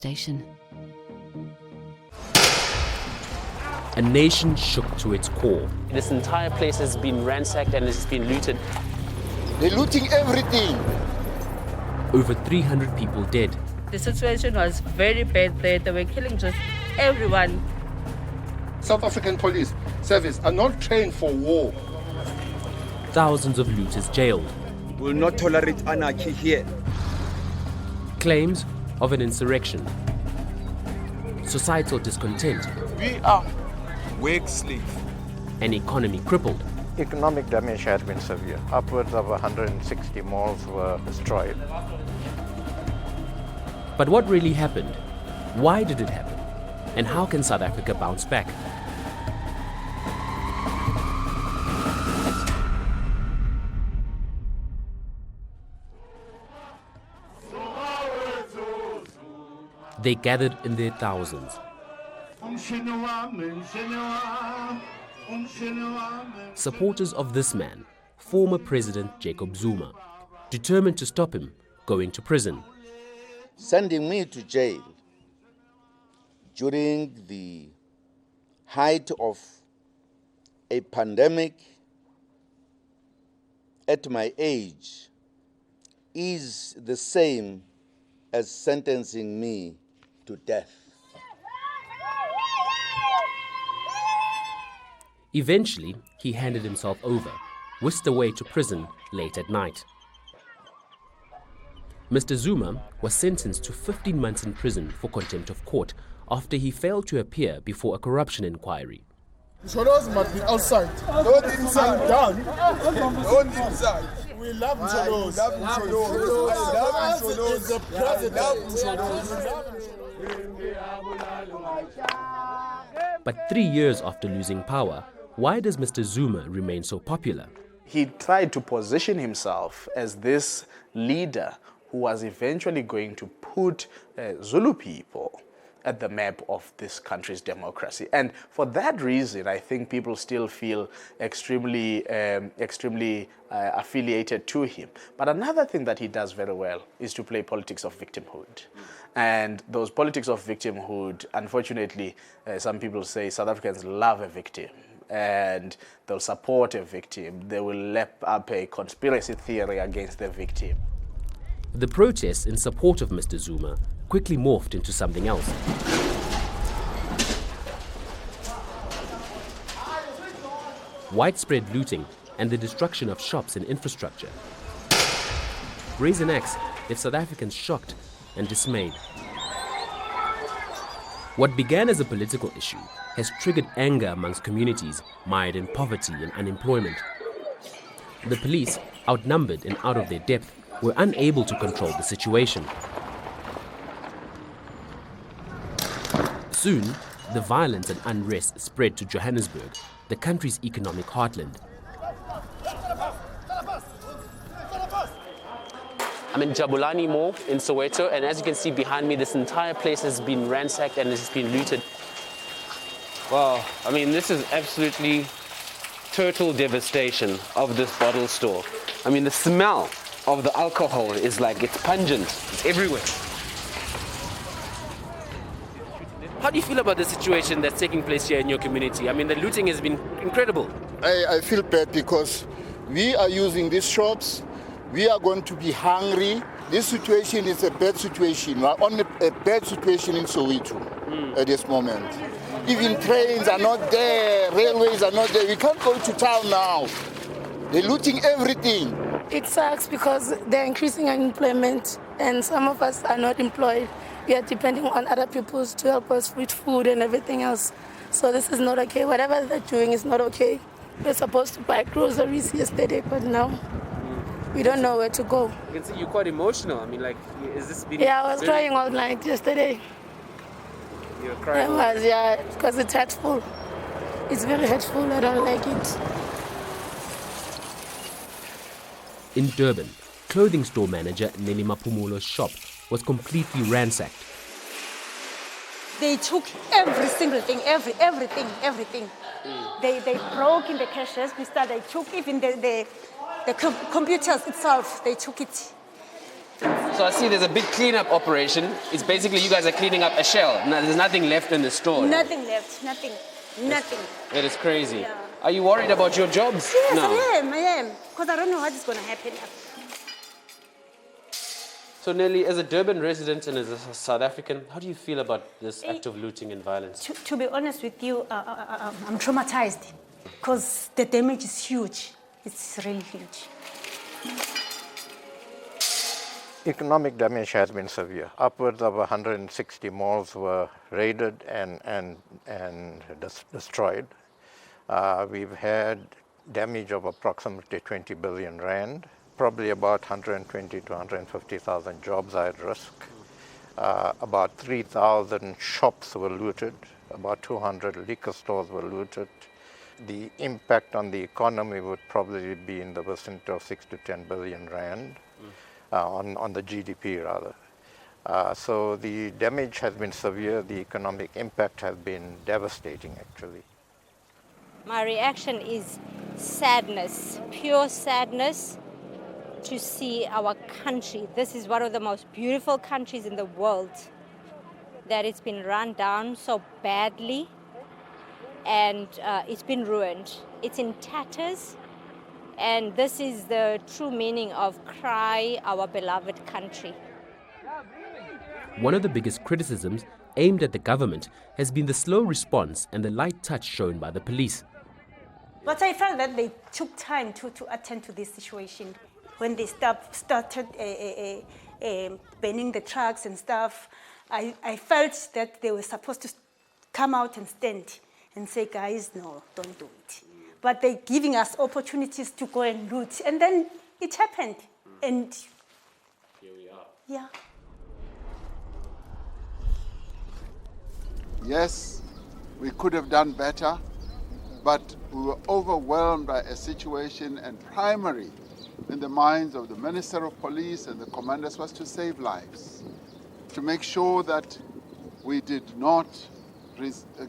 station. A nation shook to its core. This entire place has been ransacked and it's been looted. They're looting everything. Over 300 people dead. The situation was very bad there. They were killing just everyone. South African police service are not trained for war. Thousands of looters jailed. We will not tolerate anarchy here. Claims of an insurrection. Societal discontent. We are wage slaves. An economy crippled. Economic damage has been severe. Upwards of 160 malls were destroyed. But what really happened? Why did it happen? And how can South Africa bounce back? They gathered in their thousands. Supporters of this man, former President Jacob Zuma, determined to stop him going to prison. Sending me to jail during the height of a pandemic at my age is the same as sentencing me to death. Eventually, he handed himself over, whisked away to prison late at night. Mr. Zuma was sentenced to 15 months in prison for contempt of court after he failed to appear before a corruption inquiry. Cholos must be outside. Not inside. Done. Not inside. We love Cholos. I love Cholos. Is the president. But 3 years after losing power, why does Mr. Zuma remain so popular? He tried to position himself as this leader who was eventually going to put Zulu people at the map of this country's democracy. And for that reason, I think people still feel extremely affiliated to him. But another thing that he does very well is to play politics of victimhood. And those politics of victimhood, unfortunately, some people say South Africans love a victim and they'll support a victim. They will lap up a conspiracy theory against the victim. The protests in support of Mr. Zuma quickly morphed into something else. Widespread looting and the destruction of shops and infrastructure. Raise an axe left South Africans shocked and dismayed. What began as a political issue has triggered anger amongst communities mired in poverty and unemployment. The police, outnumbered and out of their depth, were unable to control the situation. Soon, the violence and unrest spread to Johannesburg, the country's economic heartland. I'm in Jabulani Mall in Soweto, and as you can see behind me, this entire place has been ransacked and has been looted. Wow, I mean, this is absolutely total devastation of this bottle store. I mean, the smell of the alcohol is like, it's pungent, it's everywhere. How do you feel about the situation that's taking place here in your community? I mean, the looting has been incredible. I feel bad because we are using these shops. We are going to be hungry. This situation is a bad situation. We are on a bad situation in Soweto at this moment. Even trains are not there, railways are not there. We can't go to town now. They're looting everything. It sucks because they're increasing unemployment and some of us are not employed. We are depending on other people to help us with food and everything else. So this is not okay. Whatever they're doing is not okay. We're supposed to buy groceries yesterday, but now we don't know where to go. You can see you're quite emotional. I mean, like, is this been... Yeah, I was crying all night yesterday. You were crying? I was, yeah, because it's hurtful. It's very hurtful. I don't like it. In Durban, clothing store manager Nelly Mapumulo's shop was completely ransacked. They took every single thing, everything. They broke in the cash register. They took even the computers itself. They took it. So So I see there's a big cleanup operation. It's basically you guys are cleaning up a shell. There's nothing left in the store. Nothing left, nothing. It is crazy. Yeah. Are you worried about your jobs? Yes, No. I am. Because I don't know what is going to happen. So Nelly, as a Durban resident and as a South African, how do you feel about this act of looting and violence? To be honest with you, I'm traumatized because the damage is huge. It's really huge. Economic damage has been severe. Upwards of 160 malls were raided and destroyed. We've had damage of approximately 20 billion rand. Probably about 120 to 150,000 jobs are at risk. About 3,000 shops were looted. About 200 liquor stores were looted. The impact on the economy would probably be in the vicinity of 6 to 10 billion rand on the GDP rather. So the damage has been severe. The economic impact has been devastating actually. My reaction is sadness, pure sadness to see our country. This is one of the most beautiful countries in the world, that it's been run down so badly and it's been ruined. It's in tatters, and this is the true meaning of cry our beloved country. One of the biggest criticisms aimed at the government has been the slow response and the light touch shown by the police. But I felt that they took time to attend to this situation. When they started burning the trucks and stuff, I felt that they were supposed to come out and stand and say, guys, no, don't do it. But they're giving us opportunities to go and loot. And then it happened. And here we are. Yeah. Yes, we could have done better, but we were overwhelmed by a situation, and primary in the minds of the Minister of Police and the commanders was to save lives, to make sure that we did not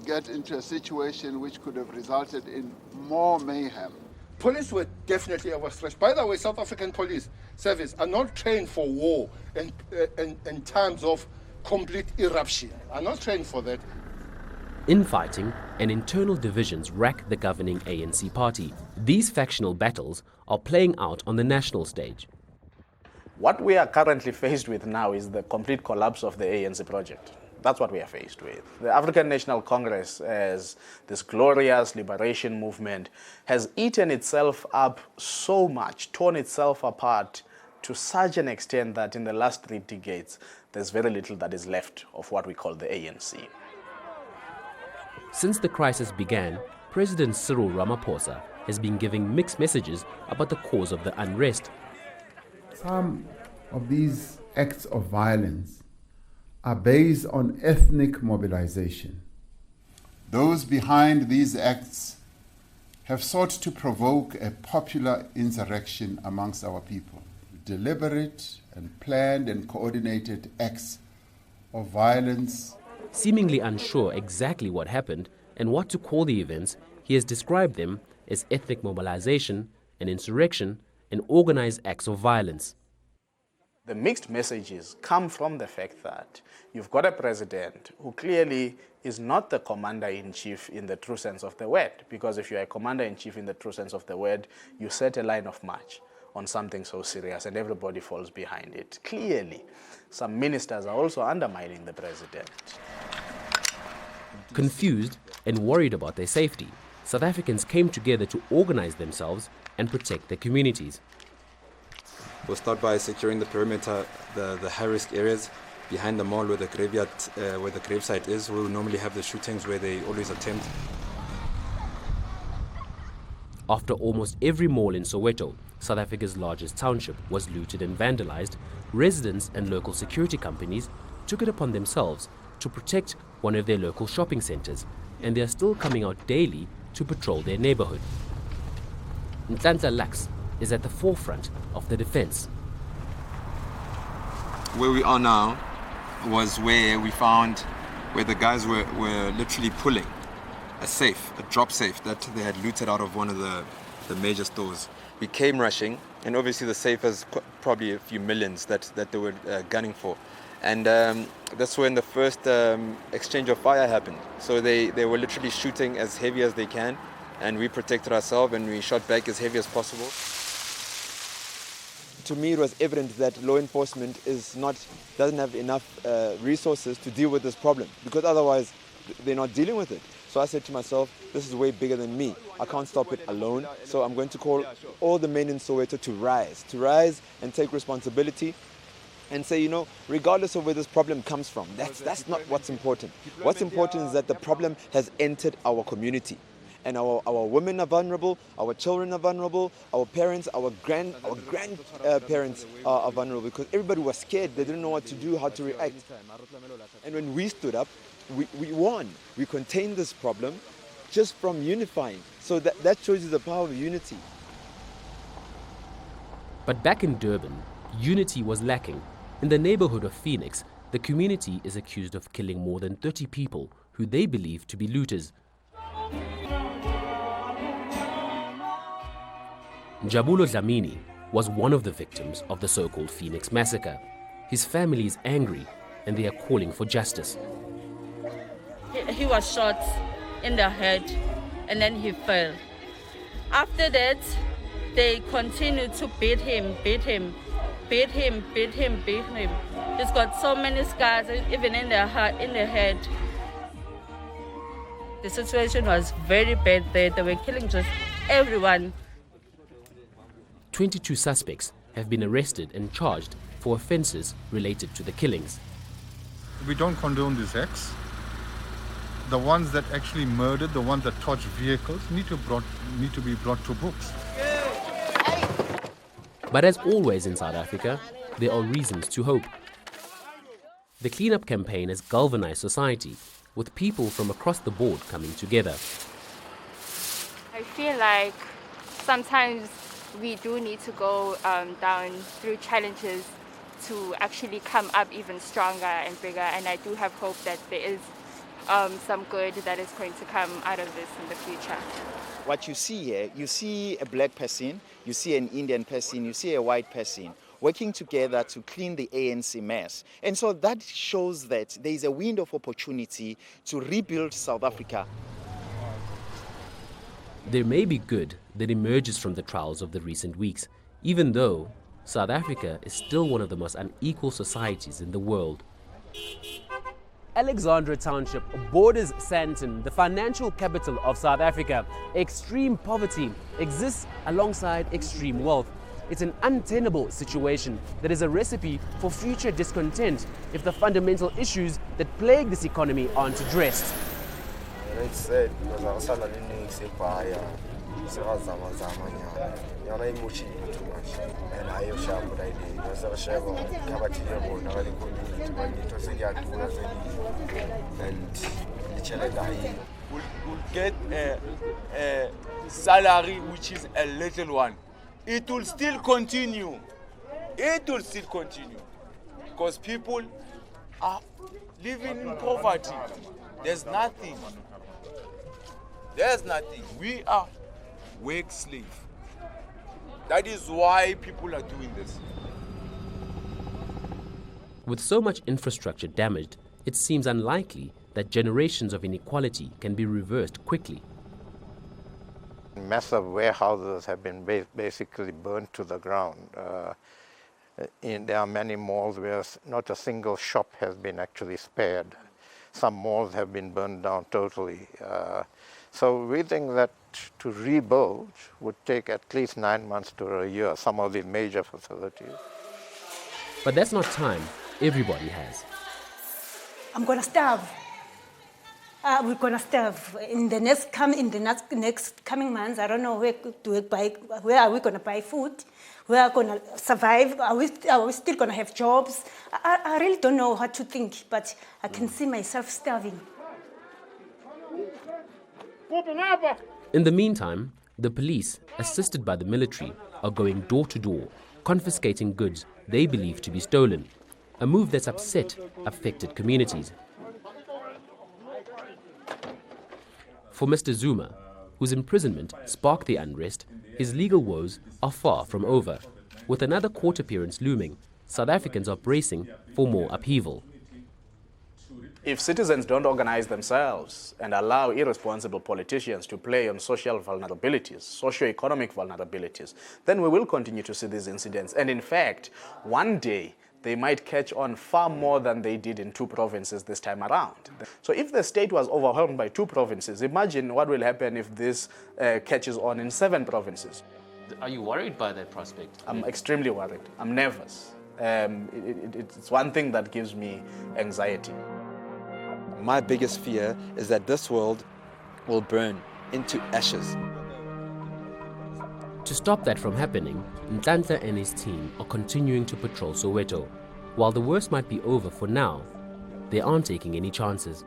get into a situation which could have resulted in more mayhem. Police were definitely overstretched. By the way, South African police service are not trained for war in times of complete eruption. Are not trained for that. Infighting and internal divisions rack the governing ANC party. These factional battles are playing out on the national stage. What we are currently faced with now is the complete collapse of the ANC project. That's what we are faced with. The African National Congress, as this glorious liberation movement, has eaten itself up so much, torn itself apart to such an extent that in the last 3 decades, there's very little that is left of what we call the ANC. Since the crisis began, President Cyril Ramaphosa has been giving mixed messages about the cause of the unrest. Some of these acts of violence are based on ethnic mobilization. Those behind these acts have sought to provoke a popular insurrection amongst our people. Deliberate and planned and coordinated acts of violence. Seemingly unsure exactly what happened and what to call the events, he has described them as ethnic mobilization, an insurrection, and organized acts of violence. The mixed messages come from the fact that you've got a president who clearly is not the commander-in-chief in the true sense of the word, because if you're a commander-in-chief in the true sense of the word, you set a line of march on something so serious and everybody falls behind it. Clearly, some ministers are also undermining the president. Confused and worried about their safety, South Africans came together to organize themselves and protect their communities. We'll start by securing the perimeter, the high-risk areas behind the mall where the graveyard, where the gravesite is. We'll normally have the shootings where they always attempt. After almost every mall in Soweto, South Africa's largest township, was looted and vandalized, residents and local security companies took it upon themselves to protect one of their local shopping centers, and they are still coming out daily to patrol their neighborhood. Nhlanhla Lux is at the forefront of the defense. Where we are now was where we found where the guys were literally pulling a safe, a drop safe that they had looted out of one of the major stores. We came rushing, and obviously the safe is probably a few millions that they were gunning for. And that's when the first exchange of fire happened. So they were literally shooting as heavy as they can, and we protected ourselves and we shot back as heavy as possible. To me, it was evident that law enforcement doesn't have enough resources to deal with this problem, because otherwise they're not dealing with it. So I said to myself, this is way bigger than me. I can't stop it alone. So I'm going to call all the men in Soweto to rise and take responsibility and say, regardless of where this problem comes from, that's not what's important. What's important is that the problem has entered our community. And our women are vulnerable, our children are vulnerable, our parents, our grandparents are vulnerable, because everybody was scared. They didn't know what to do, how to react. And when we stood up, we won. We contained this problem just from unifying. So that shows you the power of unity. But back in Durban, unity was lacking. In the neighborhood of Phoenix, the community is accused of killing more than 30 people who they believe to be looters. Jabulo Dlamini was one of the victims of the so-called Phoenix massacre. His family is angry and they are calling for justice. He was shot in the head and then he fell. After that, they continued to beat him. He's got so many scars, even in the head. The situation was very bad there. They were killing just everyone. 22 suspects have been arrested and charged for offences related to the killings. We don't condone these acts. The ones that actually murdered, the ones that torched vehicles, need to be brought to books. But as always in South Africa, there are reasons to hope. The cleanup campaign has galvanized society, with people from across the board coming together. I feel like sometimes we do need to go down through challenges to actually come up even stronger and bigger, and I do have hope that there is some good that is going to come out of this in the future. What you see here, you see a black person, you see an Indian person, you see a white person working together to clean the ANC mess. And so that shows that there is a window of opportunity to rebuild South Africa. There may be good that emerges from the trials of the recent weeks, even though South Africa is still one of the most unequal societies in the world. Alexandra Township borders Sandton, the financial capital of South Africa. Extreme poverty exists alongside extreme wealth. It's an untenable situation that is a recipe for future discontent if the fundamental issues that plague this economy aren't addressed. It's sad because our too much. And I have sharp idea. We'll get a salary which is a little one. It will still continue. Because people are living in poverty. There's nothing. We are wage slave. That is why people are doing this. With so much infrastructure damaged, it seems unlikely that generations of inequality can be reversed quickly. Massive warehouses have been basically burnt to the ground. There are many malls where not a single shop has been actually spared. Some malls have been burned down totally. So we think that to rebuild would take at least 9 months to a year, some of the major facilities. But that's not time everybody has. I'm going to starve. We're going to starve in the next coming months. I don't know where are we going to buy food? Where are we going to survive? Are we still going to have jobs? I really don't know what to think, but I can see myself starving. In the meantime, the police, assisted by the military, are going door to door, confiscating goods they believe to be stolen, a move that's upset affected communities. For Mr. Zuma, whose imprisonment sparked the unrest, his legal woes are far from over. With another court appearance looming, South Africans are bracing for more upheaval. If citizens don't organize themselves and allow irresponsible politicians to play on social vulnerabilities, socio-economic vulnerabilities, then we will continue to see these incidents. And in fact, one day, they might catch on far more than they did in 2 provinces this time around. So if the state was overwhelmed by 2 provinces, imagine what will happen if this catches on in 7 provinces. Are you worried by that prospect? I'm extremely worried. I'm nervous. It's one thing that gives me anxiety. My biggest fear is that this world will burn into ashes. To stop that from happening, Nhlanhla and his team are continuing to patrol Soweto. While the worst might be over for now, they aren't taking any chances.